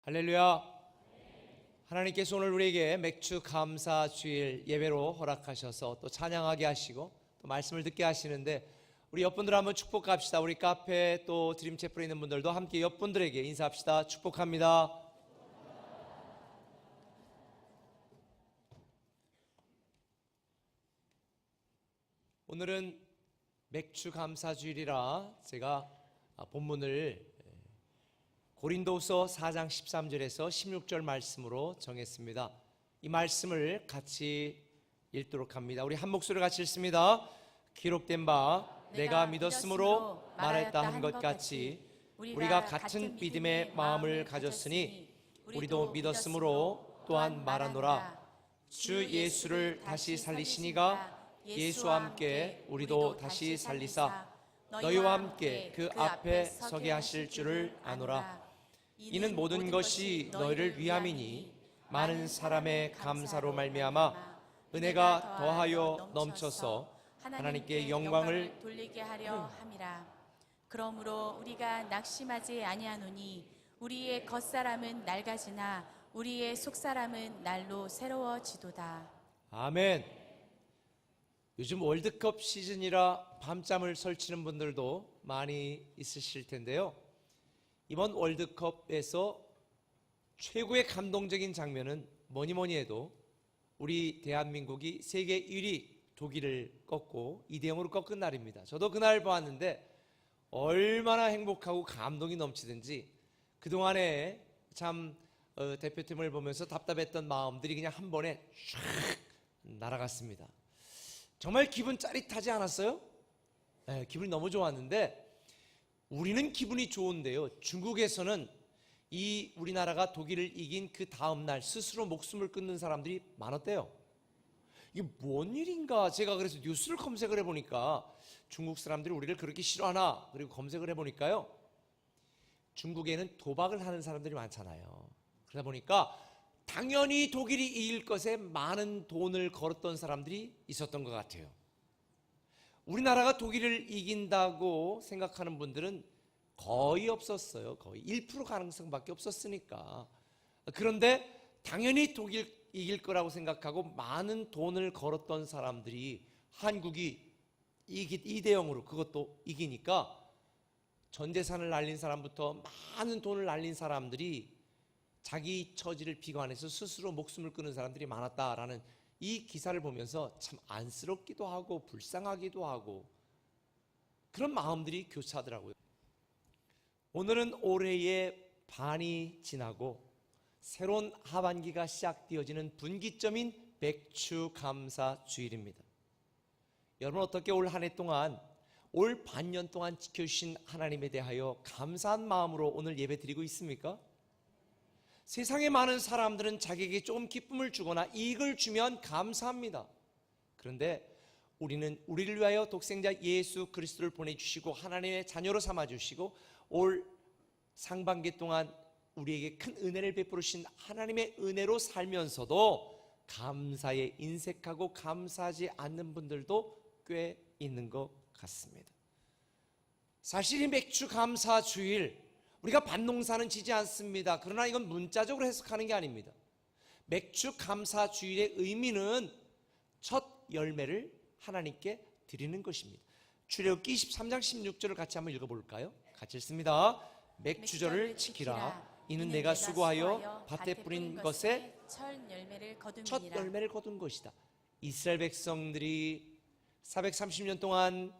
할렐루야. 하나님께서 오늘 우리에게 맥주 감사 주일 예배로 허락하셔서 또 찬양하게 하시고 또 말씀을 듣게 하시는데, 우리 옆분들 한번 축복합시다. 우리 카페 또 드림채플에 있는 분들도 함께 옆분들에게 인사합시다. 축복합니다. 오늘은 맥주 감사 주일이라 제가 본문을 고린도후서 4장 13절에서 16절 말씀으로 정했습니다. 이 말씀을 같이 읽도록 합니다. 우리 한 목소리 같이 읽습니다. 기록된 바 내가 믿었으므로 말하였다 한 것 같이 우리가 같은 믿음의 마음을 가졌으니 우리도 믿었으므로 또한 말하노라. 주 예수를 다시 살리시니가 예수와 함께 우리도 다시 살리사 너희와 함께 그 앞에 서게 하실 줄을 아노라. 이는 모든 것이 너희를 위함이니 많은 사람의 감사로 말미암아 은혜가 더하여 넘쳐서 하나님께 영광을 돌리게 하려 함이라. 그러므로 우리가 낙심하지 아니하노니 우리의 겉사람은 낡아지나 우리의 속사람은 날로 새로워지도다. 아멘. 요즘 월드컵 시즌이라 밤잠을 설치는 분들도 많이 있으실 텐데요, 이번 월드컵에서 최고의 감동적인 장면은 뭐니 해도 우리 대한민국이 세계 1위 독일을 꺾고 2대0으로 꺾은 날입니다. 저도 그날 보았는데 얼마나 행복하고 감동이 넘치든지 그동안에 참 대표팀을 보면서 답답했던 마음들이 그냥 한 번에 쫙 날아갔습니다. 정말 기분 짜릿하지 않았어요? 네, 기분이 너무 좋았는데 우리는 기분이 좋은데요, 중국에서는 이 우리나라가 독일을 이긴 그 다음 날 스스로 목숨을 끊는 사람들이 많았대요. 이게 뭔 일인가? 제가 그래서 뉴스를 검색을 해보니까 중국 사람들이 우리를 그렇게 싫어하나? 그리고 검색을 해보니까요, 중국에는 도박을 하는 사람들이 많잖아요. 그러다 보니까 당연히 독일이 이길 것에 많은 돈을 걸었던 사람들이 있었던 것 같아요. 우리나라가 독일을 이긴다고 생각하는 분들은 거의 없었어요. 거의 1% 가능성밖에 없었으니까. 그런데 당연히 독일 이길 거라고 생각하고 많은 돈을 걸었던 사람들이 한국이 2대0으로 그것도 이기니까 전 재산을 날린 사람부터 많은 돈을 날린 사람들이 자기 처지를 비관해서 스스로 목숨을 끊는 사람들이 많았다라는 이 기사를 보면서 참 안쓰럽기도 하고 불쌍하기도 하고 그런 마음들이 교차하더라고요. 오늘은 올해의 반이 지나고 새로운 하반기가 시작되어지는 분기점인 맥주 감사 주일입니다. 여러분, 어떻게 올 한 해 동안, 올 반년 동안 지켜주신 하나님에 대하여 감사한 마음으로 오늘 예배 드리고 있습니까? 세상의 많은 사람들은 자기에게 조금 기쁨을 주거나 이익을 주면 감사합니다. 그런데 우리는 우리를 위하여 독생자 예수 그리스도를 보내주시고 하나님의 자녀로 삼아주시고 올 상반기 동안 우리에게 큰 은혜를 베풀으신 하나님의 은혜로 살면서도 감사에 인색하고 감사하지 않는 분들도 꽤 있는 것 같습니다. 사실 이 맥주 감사 주일, 우리가 밭농사는 지지 않습니다. 그러나 이건 문자적으로 해석하는 게 아닙니다. 맥주 감사 주일의 의미는 첫 열매를 하나님께 드리는 것입니다. 출애굽기 23장 16절을 같이 한번 읽어볼까요? 같이 읽습니다. 맥주절을 지키라. 이는 내가 수고하여 밭에 뿌린 것에 첫 열매를 거둔 것이다. 이스라엘 백성들이 430년 동안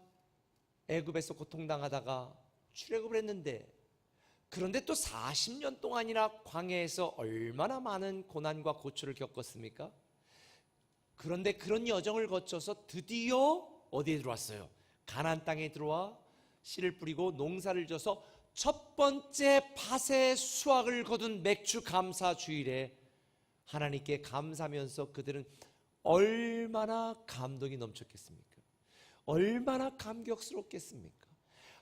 애굽에서 고통당하다가 출애굽을 했는데, 그런데 또 40년 동안이나 광야에서 얼마나 많은 고난과 고초를 겪었습니까? 그런데 그런 여정을 거쳐서 드디어 어디에 들어왔어요? 가나안 땅에 들어와 씨를 뿌리고 농사를 져서 첫 번째 밭의 수확을 거둔 맥주 감사 주일에 하나님께 감사하면서 그들은 얼마나 감동이 넘쳤겠습니까? 얼마나 감격스럽겠습니까?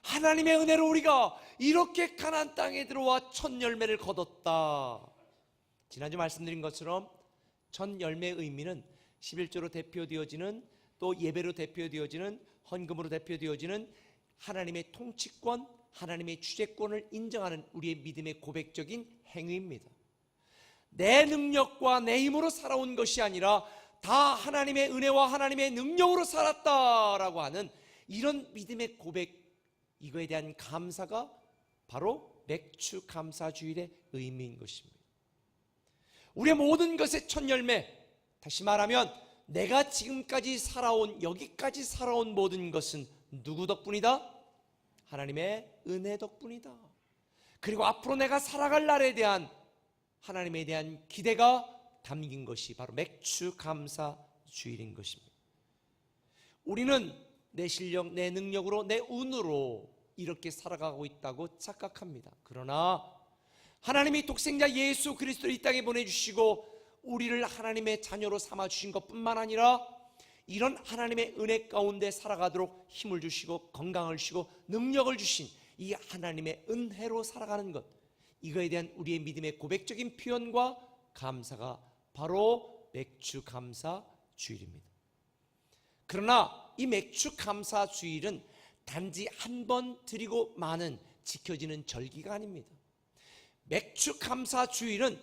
하나님의 은혜로 우리가 이렇게 가나안 땅에 들어와 첫 열매를 거뒀다. 지난주 말씀드린 것처럼 첫 열매의 의미는 11조로 대표되어지는, 또 예배로 대표되어지는, 헌금으로 대표되어지는 하나님의 통치권, 하나님의 주재권을 인정하는 우리의 믿음의 고백적인 행위입니다. 내 능력과 내 힘으로 살아온 것이 아니라 다 하나님의 은혜와 하나님의 능력으로 살았다라고 하는 이런 믿음의 고백, 이거에 대한 감사가 바로 맥주 감사주일의 의미인 것입니다. 우리의 모든 것의 첫 열매, 다시 말하면 내가 지금까지 살아온, 여기까지 살아온 모든 것은 누구 덕분이다? 하나님의 은혜 덕분이다. 그리고 앞으로 내가 살아갈 날에 대한 하나님에 대한 기대가 담긴 것이 바로 맥주 감사 주일인 것입니다. 우리는 내 실력, 내 능력으로, 내 운으로 이렇게 살아가고 있다고 착각합니다. 그러나 하나님이 독생자 예수 그리스도를 이 땅에 보내주시고 우리를 하나님의 자녀로 삼아주신 것뿐만 아니라 이런 하나님의 은혜 가운데 살아가도록 힘을 주시고 건강을 주시고 능력을 주신 이 하나님의 은혜로 살아가는 것, 이거에 대한 우리의 믿음의 고백적인 표현과 감사가 바로 맥주 감사 주일입니다. 그러나 이 맥주 감사 주일은 단지 한 번 드리고 마는 지켜지는 절기가 아닙니다. 맥주 감사 주일은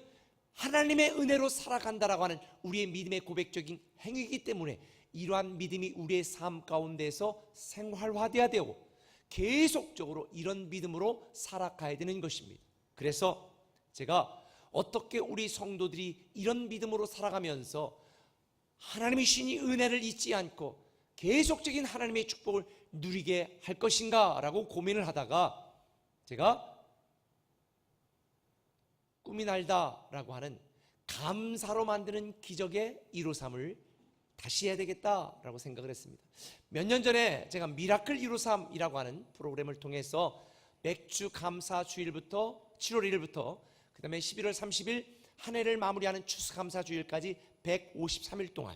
하나님의 은혜로 살아간다라고 하는 우리의 믿음의 고백적인 행위이기 때문에 이러한 믿음이 우리의 삶 가운데서 생활화되어야 되고 계속적으로 이런 믿음으로 살아가야 되는 것입니다. 그래서 제가 어떻게 우리 성도들이 이런 믿음으로 살아가면서 하나님이 주신 이 은혜를 잊지 않고 계속적인 하나님의 축복을 누리게 할 것인가 라고 고민을 하다가 제가 꿈이 날다 라고 하는 감사로 만드는 기적의 153을 다시 해야 되겠다라고 생각을 했습니다. 몇 년 전에 제가 미라클 153이라고 하는 프로그램을 통해서 맥주 감사 주일부터 7월 1일부터 그 다음에 11월 30일 한 해를 마무리하는 추수감사 주일까지 153일 동안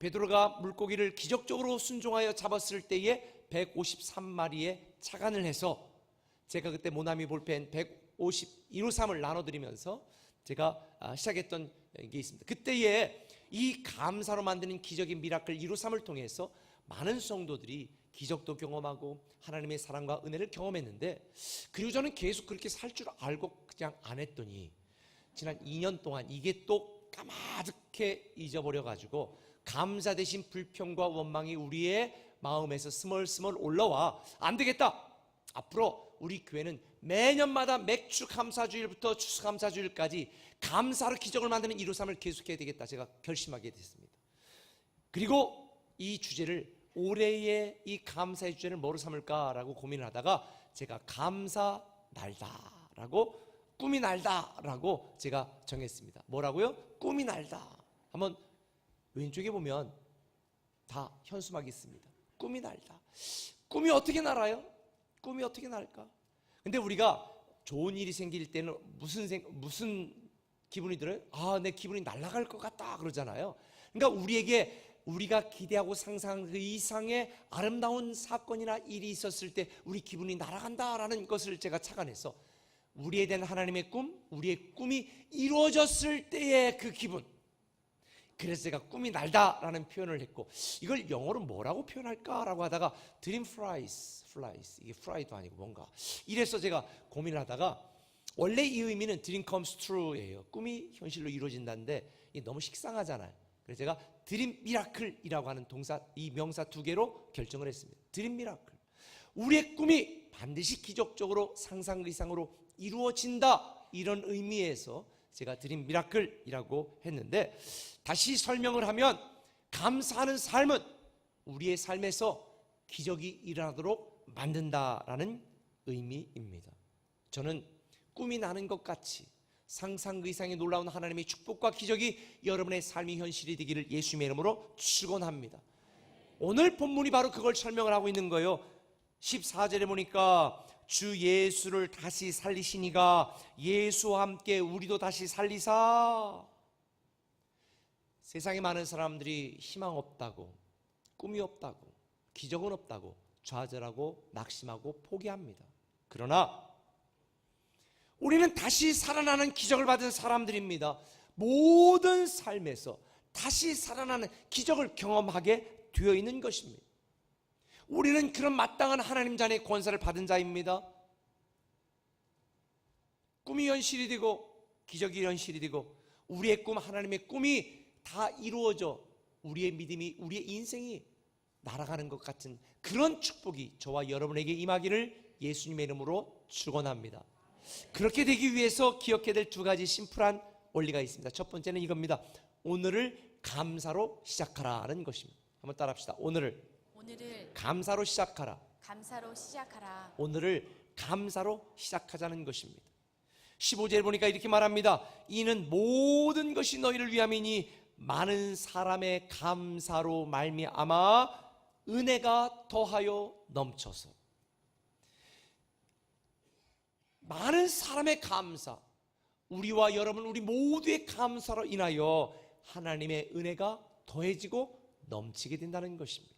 베드로가 물고기를 기적적으로 순종하여 잡았을 때에 153마리의 착안을 해서 제가 그때 모나미 볼펜 153을 나눠드리면서 제가 시작했던 게 있습니다. 그때에 이 감사로 만드는 기적인 미라클 153을 통해서 많은 성도들이 기적도 경험하고 하나님의 사랑과 은혜를 경험했는데, 그리고 저는 계속 그렇게 살 줄 알고 그냥 안 했더니 지난 2년 동안 이게 또 까마득해 잊어버려가지고 감사 대신 불평과 원망이 우리의 마음에서 스멀스멀 올라와 안 되겠다, 앞으로 우리 교회는 매년마다 맥주 감사주일부터 추수감사주일까지 감사로 기적을 만드는 153을 계속해야 되겠다, 제가 결심하게 됐습니다. 그리고 이 주제를, 올해의 이 감사의 주제를 뭐로 삼을까라고 고민을 하다가 제가 감사 날다라고, 꿈이 날다라고 제가 정했습니다. 뭐라고요? 꿈이 날다. 한번 왼쪽에 보면 다 현수막이 있습니다. 꿈이 날다. 꿈이 어떻게 날아요? 꿈이 어떻게 날까? 근데 우리가 좋은 일이 생길 때는 무슨 기분이 들어요? 아, 내 기분이 날아갈 것 같다 그러잖아요. 그러니까 우리가 기대하고 상상한 그 이상의 아름다운 사건이나 일이 있었을 때 우리 기분이 날아간다라는 것을 제가 착안해서 우리에 대한 하나님의 꿈, 우리의 꿈이 이루어졌을 때의 그 기분, 그래서 제가 꿈이 날다라는 표현을 했고, 이걸 영어로 뭐라고 표현할까라고 하다가 dream flies, 이게 fly도 아니고 뭔가 이래서 제가 고민을 하다가, 원래 이 의미는 dream comes true예요. 꿈이 현실로 이루어진다는데 이게 너무 식상하잖아요. 그래서 제가 드림 미라클이라고 하는 동사, 이 명사 두 개로 결정을 했습니다. 드림 미라클, 우리의 꿈이 반드시 기적적으로 상상 이상으로 이루어진다, 이런 의미에서 제가 드림 미라클이라고 했는데, 다시 설명을 하면 감사하는 삶은 우리의 삶에서 기적이 일어나도록 만든다라는 의미입니다. 저는 꿈이 나는 것 같이 상상 그 이상의 놀라운 하나님의 축복과 기적이 여러분의 삶의 현실이 되기를 예수님의 이름으로 축원합니다. 오늘 본문이 바로 그걸 설명을 하고 있는 거예요. 14절에 보니까 주 예수를 다시 살리시니가 예수와 함께 우리도 다시 살리사. 세상에 많은 사람들이 희망 없다고, 꿈이 없다고, 기적은 없다고 좌절하고 낙심하고 포기합니다. 그러나 우리는 다시 살아나는 기적을 받은 사람들입니다. 모든 삶에서 다시 살아나는 기적을 경험하게 되어 있는 것입니다. 우리는 그런 마땅한 하나님 자녀의 권세를 받은 자입니다. 꿈이 현실이 되고 기적이 현실이 되고 우리의 꿈, 하나님의 꿈이 다 이루어져 우리의 믿음이, 우리의 인생이 날아가는 것 같은 그런 축복이 저와 여러분에게 임하기를 예수님의 이름으로 축원합니다. 그렇게 되기 위해서 기억해야 될 두 가지 심플한 원리가 있습니다. 첫 번째는 이겁니다. 오늘을 감사로 시작하라는 것입니다. 한번 따라합시다. 오늘을 감사로 시작하라. 감사로 시작하라. 오늘을 감사로 시작하자는 것입니다. 15절에 보니까 이렇게 말합니다. 이는 모든 것이 너희를 위함이니 많은 사람의 감사로 말미암아 은혜가 더하여 넘쳐서. 많은 사람의 감사, 우리와 여러분, 우리 모두의 감사로 인하여 하나님의 은혜가 더해지고 넘치게 된다는 것입니다.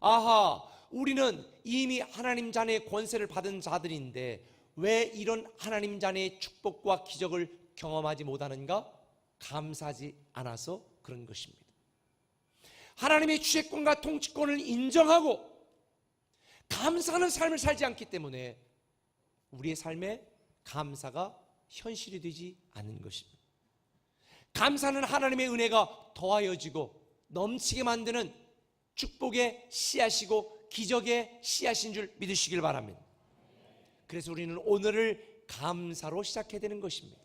아하, 우리는 이미 하나님 자녀의 권세를 받은 자들인데 왜 이런 하나님 자녀의 축복과 기적을 경험하지 못하는가? 감사하지 않아서 그런 것입니다. 하나님의 주권과 통치권을 인정하고 감사하는 삶을 살지 않기 때문에 우리의 삶에 감사가 현실이 되지 않는 것입니다. 감사는 하나님의 은혜가 더하여지고 넘치게 만드는 축복의 씨앗이고 기적의 씨앗인 줄 믿으시길 바랍니다. 그래서 우리는 오늘을 감사로 시작해야 되는 것입니다.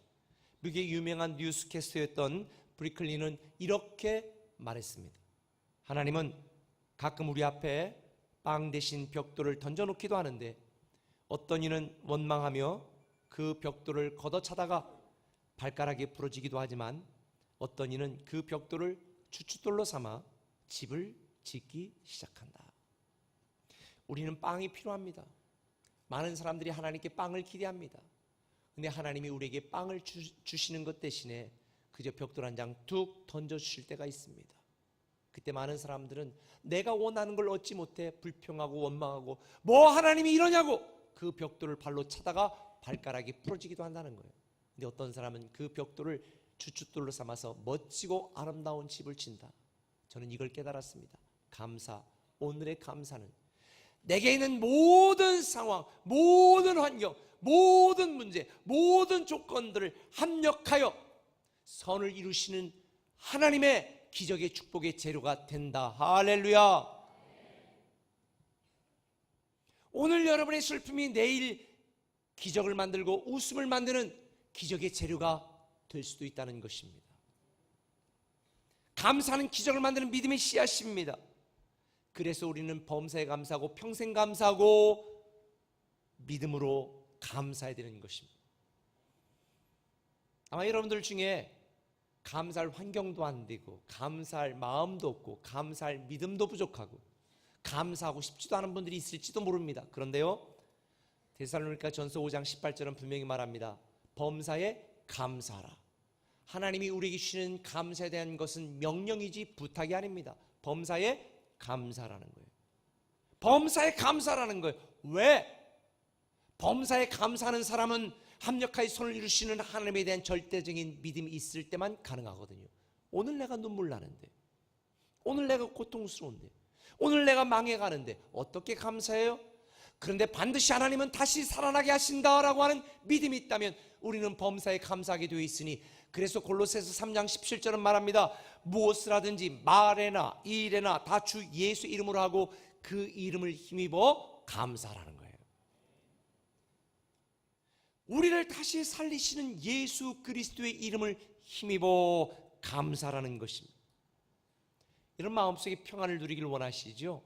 미국의 유명한 뉴스캐스터였던 브리클리는 이렇게 말했습니다. 하나님은 가끔 우리 앞에 빵 대신 벽돌을 던져놓기도 하는데 어떤 이는 원망하며 그 벽돌을 걷어차다가 발가락이 부러지기도 하지만 어떤 이는 그 벽돌을 주춧돌로 삼아 집을 짓기 시작한다. 우리는 빵이 필요합니다. 많은 사람들이 하나님께 빵을 기대합니다. 근데 하나님이 우리에게 빵을 주시는 것 대신에 그저 벽돌 한 장 툭 던져주실 때가 있습니다. 그때 많은 사람들은 내가 원하는 걸 얻지 못해 불평하고 원망하고 뭐 하나님이 이러냐고 그 벽돌을 발로 차다가 발가락이 부러지기도 한다는 거예요. 근데 어떤 사람은 그 벽돌을 주춧돌로 삼아서 멋지고 아름다운 집을 짓는다. 저는 이걸 깨달았습니다. 감사, 오늘의 감사는 내게 있는 모든 상황, 모든 환경, 모든 문제, 모든 조건들을 합력하여 선을 이루시는 하나님의 기적의 축복의 재료가 된다. 할렐루야. 오늘 여러분의 슬픔이 내일 기적을 만들고 웃음을 만드는 기적의 재료가 될 수도 있다는 것입니다. 감사는 기적을 만드는 믿음의 씨앗입니다. 그래서 우리는 범사에 감사하고 평생 감사하고 믿음으로 감사해야 되는 것입니다. 아마 여러분들 중에 감사할 환경도 안 되고 감사할 마음도 없고 감사할 믿음도 부족하고 감사하고 싶지도 않은 분들이 있을지도 모릅니다. 그런데요, 데살로니가 전서 5장 18절은 분명히 말합니다. 범사에 감사하라. 하나님이 우리에게 주시는 감사에 대한 것은 명령이지 부탁이 아닙니다. 범사에 감사라는 거예요. 범사에 감사라는 거예요. 왜? 범사에 감사하는 사람은 합력하여 손을 이루시는 하나님에 대한 절대적인 믿음이 있을 때만 가능하거든요. 오늘 내가 눈물 나는데, 오늘 내가 고통스러운데, 오늘 내가 망해가는데 어떻게 감사해요? 그런데 반드시 하나님은 다시 살아나게 하신다라고 하는 믿음이 있다면 우리는 범사에 감사하게 되어 있으니, 그래서 골로새서 3장 17절은 말합니다. 무엇을 하든지 말에나 일에나 다 주 예수 이름으로 하고 그 이름을 힘입어 감사하라는 거예요. 우리를 다시 살리시는 예수 그리스도의 이름을 힘입어 감사라는 것입니다. 이런 마음속에 평안을 누리길 원하시죠?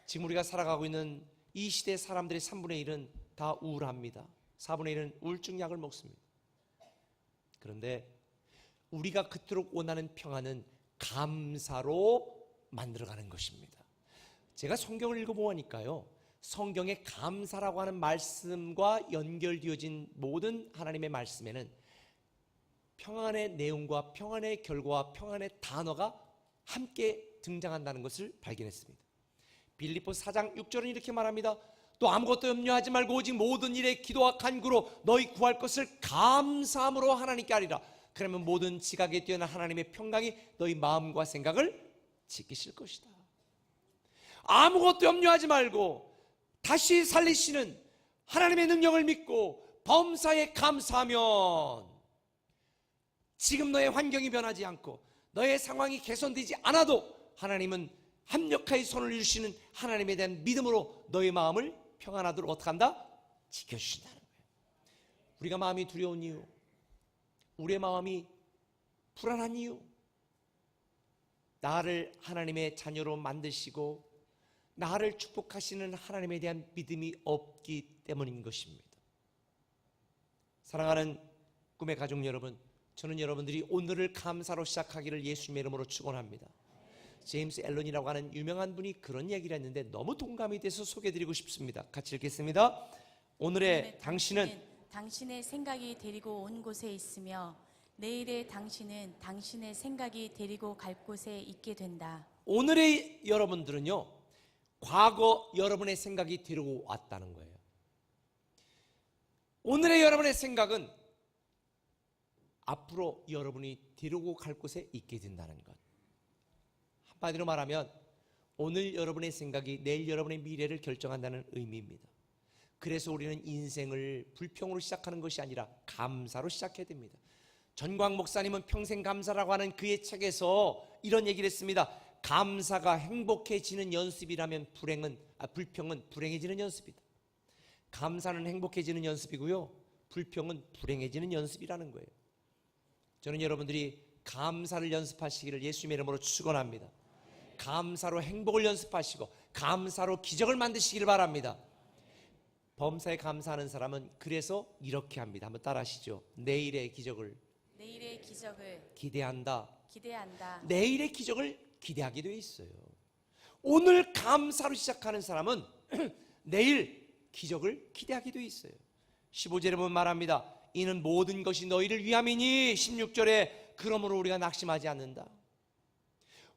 지금 우리가 살아가고 있는 이 시대 사람들의 3분의 1은 다 우울합니다. 4분의 1은 우울증 약을 먹습니다. 그런데 우리가 그토록 원하는 평안은 감사로 만들어가는 것입니다. 제가 성경을 읽어보니까요, 성경에 감사라고 하는 말씀과 연결되어진 모든 하나님의 말씀에는 평안의 내용과 평안의 결과와 평안의 단어가 함께 등장한다는 것을 발견했습니다. 빌립보 4장 6절은 이렇게 말합니다. 또 아무것도 염려하지 말고 오직 모든 일에 기도와 간구로 너희 구할 것을 감사함으로 하나님께 아리라. 그러면 모든 지각에 뛰어난 하나님의 평강이 너희 마음과 생각을 지키실 것이다. 아무것도 염려하지 말고 다시 살리시는 하나님의 능력을 믿고 범사에 감사하면 지금 너의 환경이 변하지 않고 너의 상황이 개선되지 않아도 하나님은 합력하여 손을 주시는 하나님에 대한 믿음으로 너의 마음을 평안하도록 어떻게 한다? 지켜주신다는 거예요. 우리가 마음이 두려운 이유, 우리의 마음이 불안한 이유, 나를 하나님의 자녀로 만드시고 나를 축복하시는 하나님에 대한 믿음이 없기 때문인 것입니다. 사랑하는 꿈의 가족 여러분, 저는 여러분들이 오늘을 감사로 시작하기를 예수님의 이름으로 축원합니다. 제임스 앨런이라고 하는 유명한 분이 그런 얘기를 했는데 너무 동감이 돼서 소개해드리고 싶습니다. 같이 읽겠습니다. 오늘의 당신은 당신의 생각이 데리고 온 곳에 있으며 내일의 당신은 당신의 생각이 데리고 갈 곳에 있게 된다. 오늘의 여러분들은요, 과거 여러분의 생각이 데리고 왔다는 거예요. 오늘의 여러분의 생각은 앞으로 여러분이 데리고 갈 곳에 있게 된다는 것. 한마디로 말하면 오늘 여러분의 생각이 내일 여러분의 미래를 결정한다는 의미입니다. 그래서 우리는 인생을 불평으로 시작하는 것이 아니라 감사로 시작해야 됩니다. 전광 목사님은 평생 감사라고 하는 그의 책에서 이런 얘기를 했습니다. 감사가 행복해지는 연습이라면 불평은 불행해지는 연습이다. 감사는 행복해지는 연습이고요, 불평은 불행해지는 연습이라는 거예요. 저는 여러분들이 감사를 연습하시기를 예수님의 이름으로 축원합니다. 감사로 행복을 연습하시고 감사로 기적을 만드시기를 바랍니다. 범사에 감사하는 사람은 그래서 이렇게 합니다. 한번 따라 하시죠. 내일의 기적을 기대한다. 내일의 기적을 기대하게 되어 있어요. 오늘 감사로 시작하는 사람은 내일 기적을 기대하게 되어 있어요. 15절에 보면 말합니다. 이는 모든 것이 너희를 위함이니, 16절에 그러므로 우리가 낙심하지 않는다.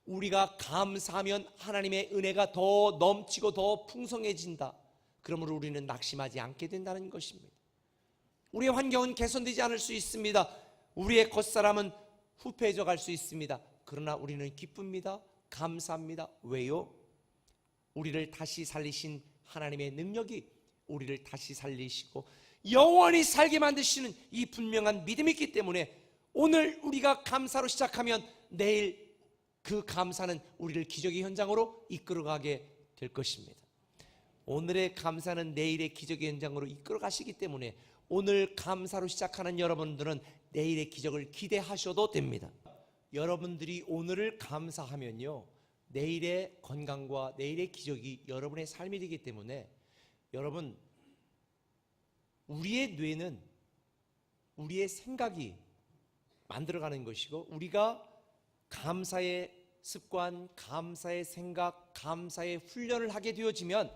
우리가 감사하면 하나님의 은혜가 더 넘치고 더 풍성해진다. 그러므로 우리는 낙심하지 않게 된다는 것입니다. 우리의 환경은 개선되지 않을 수 있습니다. 우리의 겉사람은 후패해져 갈 수 있습니다. 그러나 우리는 기쁩니다. 감사합니다. 왜요? 우리를 다시 살리신 하나님의 능력이 우리를 다시 살리시고 영원히 살게 만드시는 이 분명한 믿음이 있기 때문에 오늘 우리가 감사로 시작하면 내일 그 감사는 우리를 기적의 현장으로 이끌어가게 될 것입니다. 오늘의 감사는 내일의 기적의 현장으로 이끌어 가시기 때문에 오늘 감사로 시작하는 여러분들은 내일의 기적을 기대하셔도 됩니다. 여러분들이 오늘을 감사하면요, 내일의 건강과 내일의 기적이 여러분의 삶이 되기 때문에 여러분, 우리의 뇌는 우리의 생각이 만들어가는 것이고 우리가 감사의 습관, 감사의 생각, 감사의 훈련을 하게 되어지면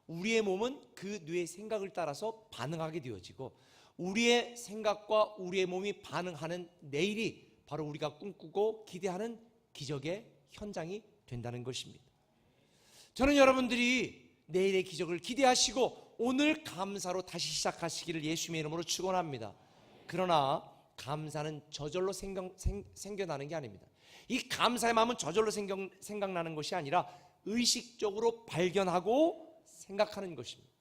우리의 몸은 그 뇌의 생각을 따라서 반응하게 되어지고 우리의 생각과 우리의 몸이 반응하는 내일이 바로 우리가 꿈꾸고 기대하는 기적의 현장이 된다는 것입니다. 저는 여러분들이 내일의 기적을 기대하시고 오늘 감사로 다시 시작하시기를 예수님의 이름으로 축원합니다. 그러나 감사는 저절로 생겨나는 게 아닙니다. 이 감사의 마음은 저절로 생각나는 것이 아니라 의식적으로 발견하고 생각하는 것입니다.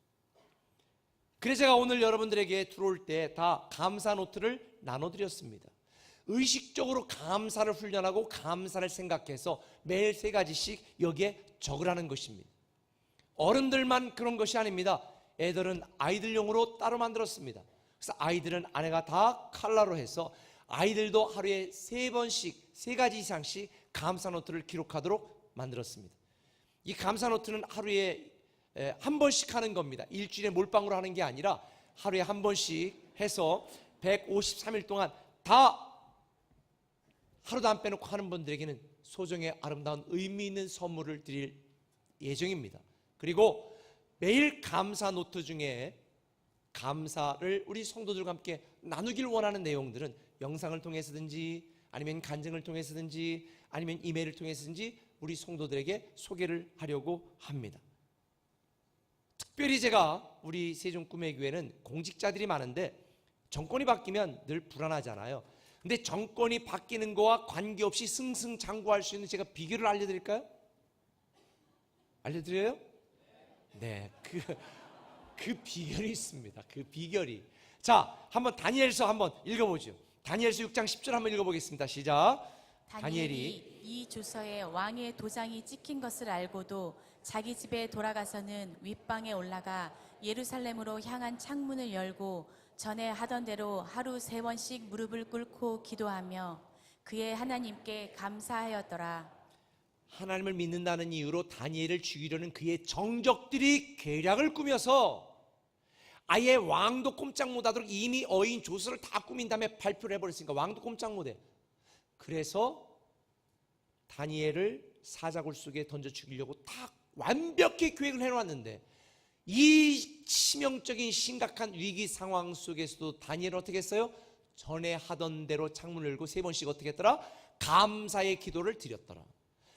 그래서 제가 오늘 여러분들에게 들어올 때 다 감사 노트를 나눠드렸습니다. 의식적으로 감사를 훈련하고 감사를 생각해서 매일 3가지씩 여기에 적으라는 것입니다. 어른들만 그런 것이 아닙니다. 애들은 아이들용으로 따로 만들었습니다. 그래서 아이들은 아내가 다 컬러로 해서 아이들도 하루에 3번씩 3가지 이상씩 감사 노트를 기록하도록 만들었습니다. 이 감사 노트는 하루에 한 번씩 하는 겁니다. 일주일에 몰빵으로 하는 게 아니라 하루에 한 번씩 해서 153일 동안 다 하루도 안 빼놓고 하는 분들에게는 소정의 아름다운 의미 있는 선물을 드릴 예정입니다. 그리고 매일 감사 노트 중에 감사를 우리 성도들과 함께 나누길 원하는 내용들은 영상을 통해서든지 아니면 간증을 통해서든지 아니면 이메일을 통해서든지 우리 성도들에게 소개를 하려고 합니다. 특별히 제가 우리 세종 꿈의 교회는 공직자들이 많은데 정권이 바뀌면 늘 불안하잖아요. 근데 정권이 바뀌는 거와 관계없이 승승장구할 수 있는 제가 비결을 알려드릴까요? 알려드려요? 네, 그 비결이 있습니다. 그 비결이. 자, 한번 다니엘서 한번 읽어보죠. 다니엘서 6장 10절 한번 읽어보겠습니다. 시작. 다니엘이 이 조서에 왕의 도장이 찍힌 것을 알고도 자기 집에 돌아가서는 윗방에 올라가 예루살렘으로 향한 창문을 열고 전에 하던 대로 하루 3번씩 무릎을 꿇고 기도하며 그의 하나님께 감사하였더라. 하나님을 믿는다는 이유로 다니엘을 죽이려는 그의 정적들이 계략을 꾸며서 아예 왕도 꼼짝 못하도록 이미 어인 조서를 다 꾸민 다음에 발표를 해버렸으니까 왕도 꼼짝 못해. 그래서 다니엘을 사자굴 속에 던져 죽이려고 다 완벽히 계획을 해놓았는데 이 치명적인 심각한 위기 상황 속에서도 다니엘은 어떻게 했어요? 전에 하던 대로 창문을 열고 3번씩 어떻게 했더라? 감사의 기도를 드렸더라.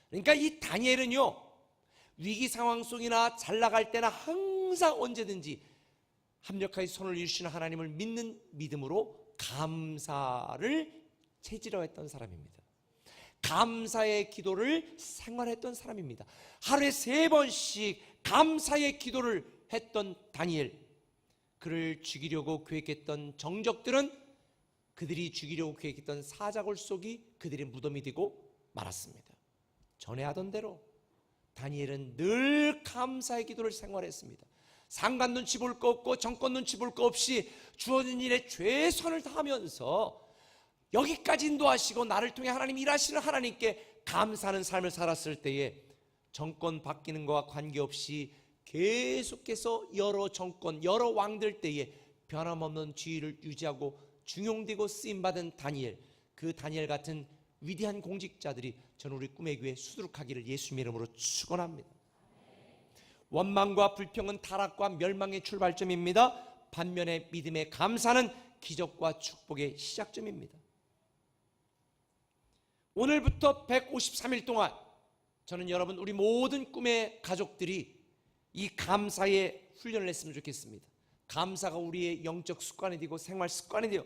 그러니까 이 다니엘은요, 위기 상황 속이나 잘 나갈 때나 항상 언제든지 합력하여 손을 이루시는 하나님을 믿는 믿음으로 감사를 체질화했던 사람입니다. 감사의 기도를 생활했던 사람입니다. 하루에 3번씩 감사의 기도를 했던 다니엘. 그를 죽이려고 계획했던 정적들은 그들이 죽이려고 계획했던 사자골 속이 그들의 무덤이 되고 말았습니다. 전에 하던 대로 다니엘은 늘 감사의 기도를 생활했습니다. 상관 눈치 볼 거 없고 정권 눈치 볼 거 없이 주어진 일에 최선을 다하면서 여기까지 인도하시고 나를 통해 하나님 일하시는 하나님께 감사하는 삶을 살았을 때에 정권 바뀌는 것과 관계없이 계속해서 여러 정권, 여러 왕들 때에 변함없는 지위를 유지하고 중용되고 쓰임받은 다니엘, 그 다니엘 같은 위대한 공직자들이 저는 우리 꿈의 교회 수두룩하기를 예수님의 이름으로 축원합니다. 원망과 불평은 타락과 멸망의 출발점입니다. 반면에 믿음의 감사는 기적과 축복의 시작점입니다. 오늘부터 153일 동안 저는 여러분 우리 모든 꿈의 가족들이 이 감사의 훈련을 했으면 좋겠습니다. 감사가 우리의 영적 습관이 되고 생활 습관이 되어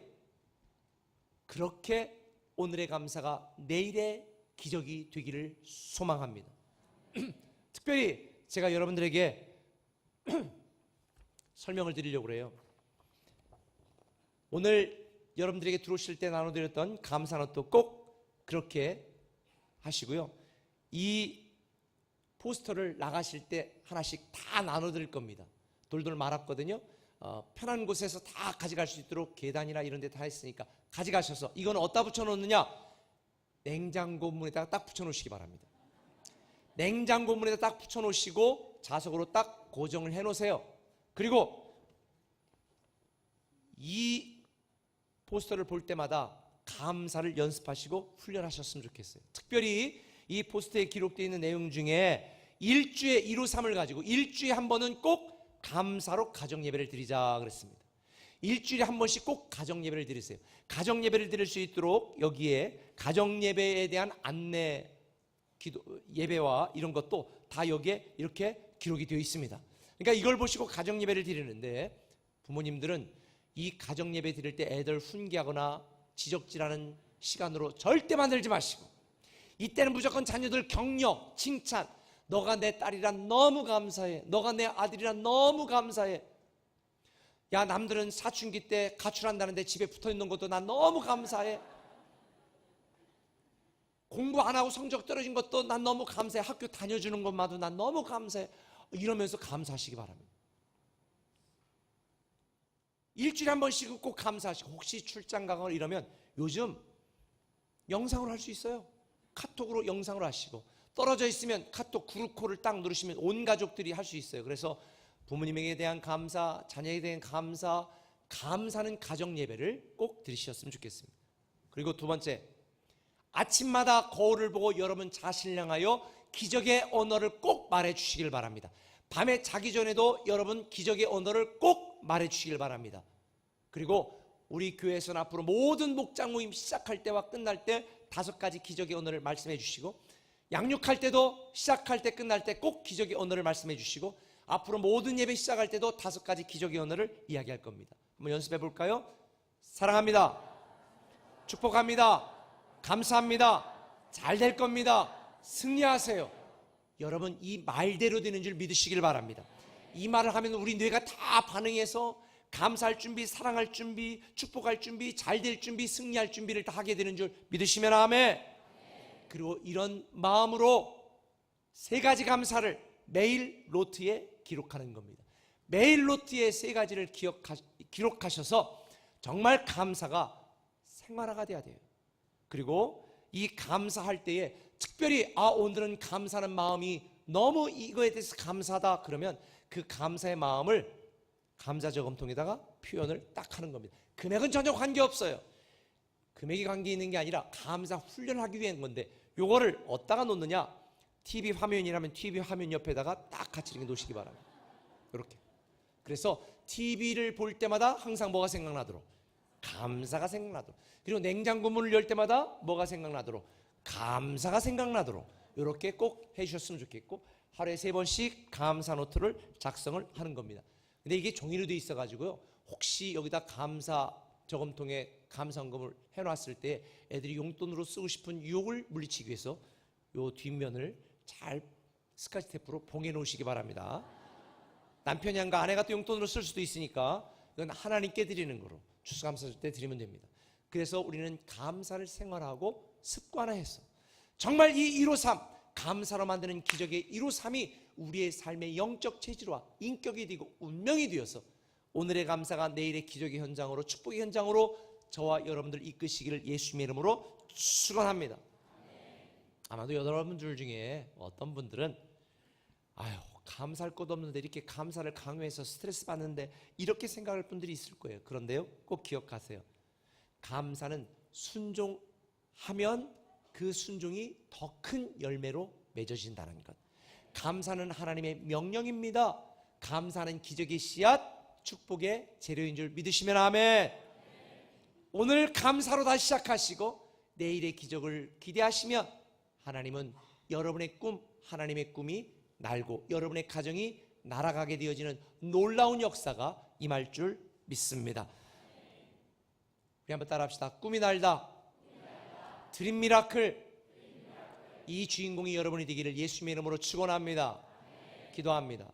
그렇게 오늘의 감사가 내일의 기적이 되기를 소망합니다. 특별히 제가 여러분들에게 설명을 드리려고 그래요. 오늘 여러분들에게 들어오실 때 나눠드렸던 감사노트 꼭 그렇게 하시고요. 이 포스터를 나가실 때 하나씩 다 나눠드릴 겁니다. 돌돌 말았거든요. 편한 곳에서 다 가져갈 수 있도록 계단이나 이런 데 다 있으니까 가져가셔서 이건 어디다 붙여놓느냐? 냉장고 문에다가 딱 붙여놓으시기 바랍니다. 냉장고 문에다 딱 붙여놓으시고 자석으로 딱 고정을 해놓으세요. 그리고 이 포스터를 볼 때마다 감사를 연습하시고 훈련하셨으면 좋겠어요. 특별히 이 포스터에 기록되어 있는 내용 중에 일주에 153을 가지고 일주에 한 번은 꼭 감사로 가정 예배를 드리자 그랬습니다. 일주일에 한 번씩 꼭 가정 예배를 드리세요. 가정 예배를 드릴 수 있도록 여기에 가정 예배에 대한 안내 기도 예배와 이런 것도 다 여기에 이렇게 기록이 되어 있습니다. 그러니까 이걸 보시고 가정 예배를 드리는데 부모님들은 이 가정 예배 드릴 때 애들 훈계하거나 지적질하는 시간으로 절대 만들지 마시고 이때는 무조건 자녀들 격려, 칭찬. 너가 내 딸이라 너무 감사해. 너가 내 아들이라 너무 감사해. 야, 남들은 사춘기 때 가출한다는데 집에 붙어있는 것도 난 너무 감사해. 공부 안 하고 성적 떨어진 것도 난 너무 감사해. 학교 다녀주는 것만도 난 너무 감사해. 이러면서 감사하시기 바랍니다. 일주일에 한 번씩은 꼭 감사하시고 혹시 출장 가거나 이러면 요즘 영상으로 할 수 있어요. 카톡으로 영상으로 하시고 떨어져 있으면 카톡 그룹콜을 딱 누르시면 온 가족들이 할 수 있어요. 그래서 부모님에게 대한 감사, 자녀에 대한 감사, 감사는 가정 예배를 꼭 드리셨으면 좋겠습니다. 그리고 두 번째, 아침마다 거울을 보고 여러분 자신을 향하여 기적의 언어를 꼭 말해 주시길 바랍니다. 밤에 자기 전에도 여러분 기적의 언어를 꼭 말해 주시길 바랍니다. 그리고 우리 교회에서는 앞으로 모든 목장 모임 시작할 때와 끝날 때 5가지 기적의 언어를 말씀해 주시고 양육할 때도 시작할 때 끝날 때 꼭 기적의 언어를 말씀해 주시고 앞으로 모든 예배 시작할 때도 5가지 기적의 언어를 이야기할 겁니다. 한번 연습해 볼까요? 사랑합니다. 축복합니다. 감사합니다. 잘 될 겁니다. 승리하세요. 여러분 이 말대로 되는 줄 믿으시길 바랍니다. 이 말을 하면 우리 뇌가 다 반응해서 감사할 준비, 사랑할 준비, 축복할 준비, 잘될 준비, 승리할 준비를 다 하게 되는 줄 믿으시면 아멘. 그리고 이런 마음으로 세 가지 감사를 매일 노트에 기록하는 겁니다. 매일 노트에 세 가지를 기록하셔서 정말 감사가 생활화가 돼야 돼요. 그리고 이 감사할 때에 특별히 오늘은 감사하는 마음이 너무 이거에 대해서 감사하다 그러면 그 감사의 마음을 감사 저금통에다가 표현을 딱 하는 겁니다. 금액은 전혀 관계없어요. 금액이 관계 있는 게 아니라 감사 훈련하기 위한 건데 요거를 어디다가 놓느냐? TV 화면이라면 TV 화면 옆에다가 딱 같이 이렇게 놓으시기 바랍니다. 이렇게. 그래서 TV를 볼 때마다 항상 뭐가 생각나도록? 감사가 생각나도록. 그리고 냉장고 문을 열 때마다 뭐가 생각나도록? 감사가 생각나도록. 이렇게 꼭 해주셨으면 좋겠고 하루에 3번씩 감사 노트를 작성을 하는 겁니다. 근데 이게 종이로 돼 있어가지고요. 혹시 여기다 감사 저금통에 감사원금을 해놨을 때 애들이 용돈으로 쓰고 싶은 유혹을 물리치기 위해서 요 뒷면을 잘 스카치 테이프로 봉해 놓으시기 바랍니다. 남편이 한가 아내가 또 용돈으로 쓸 수도 있으니까 이건 하나님께 드리는 거로 추수감사절 때 드리면 됩니다. 그래서 우리는 감사를 생활하고 습관화해서 정말 이 153 감사로 만드는 기적의 153이 우리의 삶의 영적 체질화 인격이 되고 운명이 되어서 오늘의 감사가 내일의 기적의 현장으로 축복의 현장으로 저와 여러분들 이끄시기를 예수님의 이름으로 축원합니다. 아마도 여러분들 중에 어떤 분들은 감사할 것 없는데 이렇게 감사를 강요해서 스트레스 받는데 이렇게 생각할 분들이 있을 거예요. 그런데요, 꼭 기억하세요. 감사는 순종하면 그 순종이 더 큰 열매로 맺어진다는 것. 감사는 하나님의 명령입니다. 감사는 기적의 씨앗, 축복의 재료인 줄 믿으시면 아멘. 오늘 감사로 다시 시작하시고 내일의 기적을 기대하시면 하나님은 여러분의 꿈, 하나님의 꿈이 날고 여러분의 가정이 날아가게 되어지는 놀라운 역사가 임할 줄 믿습니다. 우리 한번 따라합시다. 꿈이 날다. 드림 미라클. 이 주인공이 여러분이 되기를 예수님의 이름으로 축원합니다. 기도합니다.